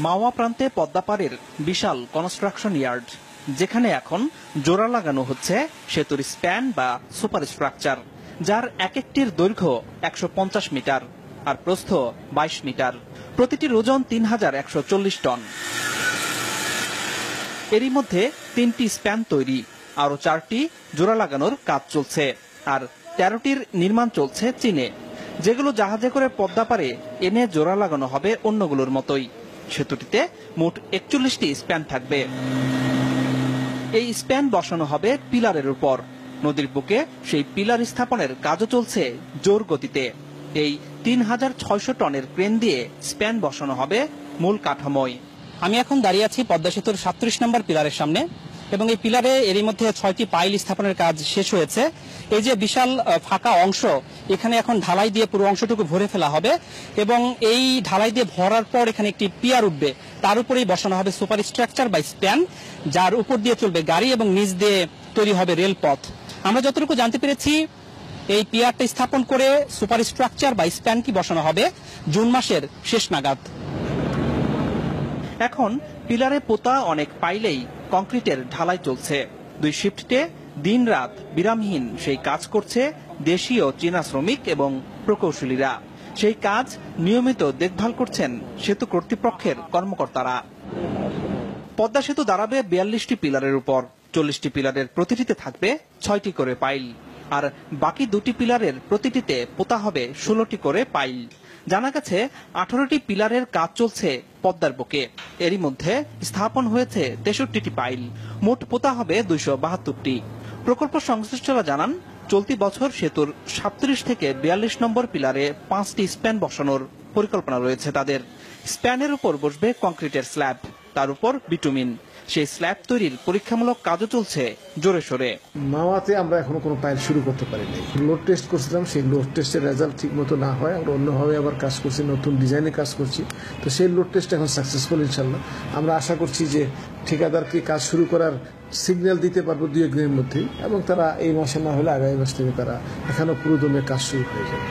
মাওয়া প্রান্তে পদ্মাপাড়ের বিশাল construction yard, যেখানে এখন জোড়া লাগানো হচ্ছে সেতুর স্প্যান বা সুপার স্ট্রাকচার, যার এক একটির দৈর্ঘ্য 150 মিটার আর প্রস্থ 22 মিটার। প্রতিটির ওজন 3140 টন। এরই মধ্যে 3টি স্প্যান তৈরি, আরো 4টি জোড়া লাগানোর কাজ চলছে, আর 13টির নির্মাণ চলছে চীনে, যেগুলো জাহাজে করে পদ্মাপাড়ে এনে জোড়া লাগানো হবে অন্যগুলোর মতোই। সেতুটিতে মোট 41টি স্প্যান থাকবে। এই স্প্যান বসানো হবে পিলারের উপর। নদীর বুকে সেই পিলার স্থাপনের কাজও চলছে জোর গতিতে। এই 3600 টনের ক্রেন দিয়ে স্প্যান বসানো হবে মূল কাঠামোয়। আমি এখন দাঁড়িয়ে আছি পদ্মা সেতুর 37 নম্বর পিলারের সামনে, এবং এই পিলারে এরই মধ্যে 6টি পাইল স্থাপনের কাজ শেষ হয়েছে। এই যে বিশাল ফাঁকা অংশ, এখানে এখন ঢালাই দিয়ে পুরো অংশটুকু ভরে ফেলা হবে, এবং এই ঢালাই দিয়ে ভরার পর এখানে একটি পিয়ার উঠবে, তার উপরেই বসানো হবে সুপার স্ট্রাকচার বা স্প্যান, যার উপর দিয়ে চলবে গাড়ি এবং নিচ দিয়ে তৈরি হবে রেলপথ। আমরা যতটুকু জানতে পেরেছি, এই পিয়ারটা স্থাপন করে সুপার স্ট্রাকচার বা স্প্যানটি বসানো হবে জুন মাসের শেষ নাগাদ। এখন পিলারে পোতা অনেক পাইলেই কংক্রিটের ঢালাই চলছে। 2 শিফটে দিন রাত বিরামহীন সেই কাজ করছে দেশীয় চীনা শ্রমিক এবং প্রকৌশলীরা। সেই কাজ নিয়মিত দেখভাল করছেন সেতু কর্তৃপক্ষের কর্মকর্তারা। পদ্মা সেতু দাঁড়াবে 42টি পিলারের উপর। 40টি পিলারের প্রতিটিতে থাকবে 6টি করে পাইল, আর বাকি 2টি পিলারের প্রতিটিতে পোতা হবে 16টি করে পাইল। জানা গেছে 18টি পিলারের কাজ চলছে পদ্মার বুকে। এরই মধ্যে স্থাপন হয়েছে 63টি পাইল। মোট পোতা হবে 272টি। প্রকল্প সংশ্লিষ্টরা জানান, চলতি বছর সেতুর 37 থেকে 42 নম্বর পিলারে 5টি স্প্যান বসানোর পরিকল্পনা রয়েছে তাদের। স্প্যানের উপর বসবে কংক্রিটের স্ল্যাব, তার উপর বিটুমিন। সেই স্ল্যাব তৈরির পরীক্ষামূলক কাজও চলছে জোরে সোরে। মাওয়াতে আমরা এখনো কোনো পাইল শুরু করতে পারিনি। লোড টেস্ট করছিলাম, সেই লোড টেস্টের রেজাল্ট ঠিক মতো না হয় আমরা অন্যভাবে আবার কাজ করছি, নতুন ডিজাইনে কাজ করছি। তো সেই লোড টেস্ট এখন সাকসেসফুল ইনশাল্লাহ। আমরা আশা করছি যে ঠিকাদারকে কাজ শুরু করার সিগন্যাল দিতে পারবো 2-1 দিনের মধ্যেই, এবং তারা এই মাসে না হলে আগামী মাস থেকে তারা এখানে পুরোদমে কাজ শুরু হয়ে যাবে।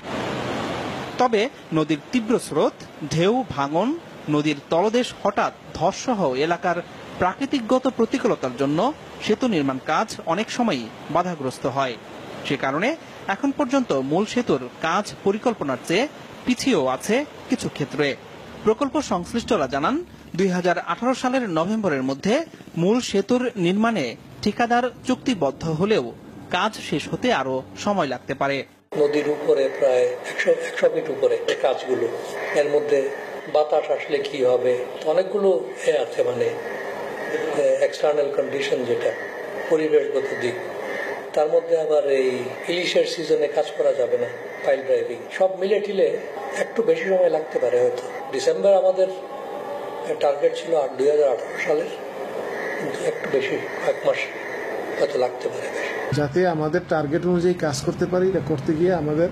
তবে নদীর তীব্র স্রোত, ঢেউ, ভাঙন, নদীর তলদেশ হঠাৎ ধসসহ এলাকার প্রাকৃতিকগত প্রতিকূলতার জন্য সেতু নির্মাণ কাজ অনেক সময়ই বাধাগ্রস্ত হয়। সে কারণে এখন পর্যন্ত মূল সেতুর কাজ পরিকল্পনার চেয়ে পিছিয়েও আছে কিছু ক্ষেত্রে। প্রকল্প সংশ্লিষ্টরা জানান, 2018 সালের নভেম্বরের মধ্যে মূল সেতুর নির্মাণে ঠিকাদার চুক্তিবদ্ধ হলেও কাজ শেষ হতে আরো সময় লাগতে পারে। নদীর উপরে প্রায় 100 ফিট উপরে কাজগুলো, এর মধ্যে বাতাস আসলে কি হবে, অনেকগুলো আছে, মানে এক্সটার্নাল কন্ডিশন, যেটা পরিবেশগত দিক। তার মধ্যে আবার এই ইলিশের সিজনে কাজ করা যাবে না, পাইল ড্রাইভিং, সব মিলে টিলে একটু বেশি সময় লাগতে পারে। হয়তো ডিসেম্বর আমাদের টার্গেট ছিল 2018 সালের, কিন্তু একটু বেশি, 1 মাস হয়তো লাগতে পারে। যাতে আমাদের টার্গেট অনুযায়ী কাজ করতে পারি, এটা করতে গিয়ে আমাদের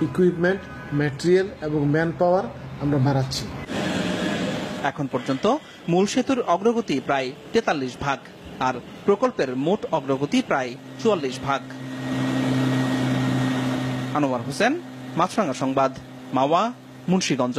ইকুইপমেন্ট, ম্যাটেরিয়াল এবং ম্যান পাওয়ার আমরা বাড়াচ্ছি। এখন পর্যন্ত মূল সেতুর অগ্রগতি প্রায় 43 ভাগ, আর প্রকল্পের মোট অগ্রগতি প্রায় 44 ভাগ। আনোয়ার হোসেন, মাছরাঙা সংবাদ, মাওয়া, মুন্সিগঞ্জ।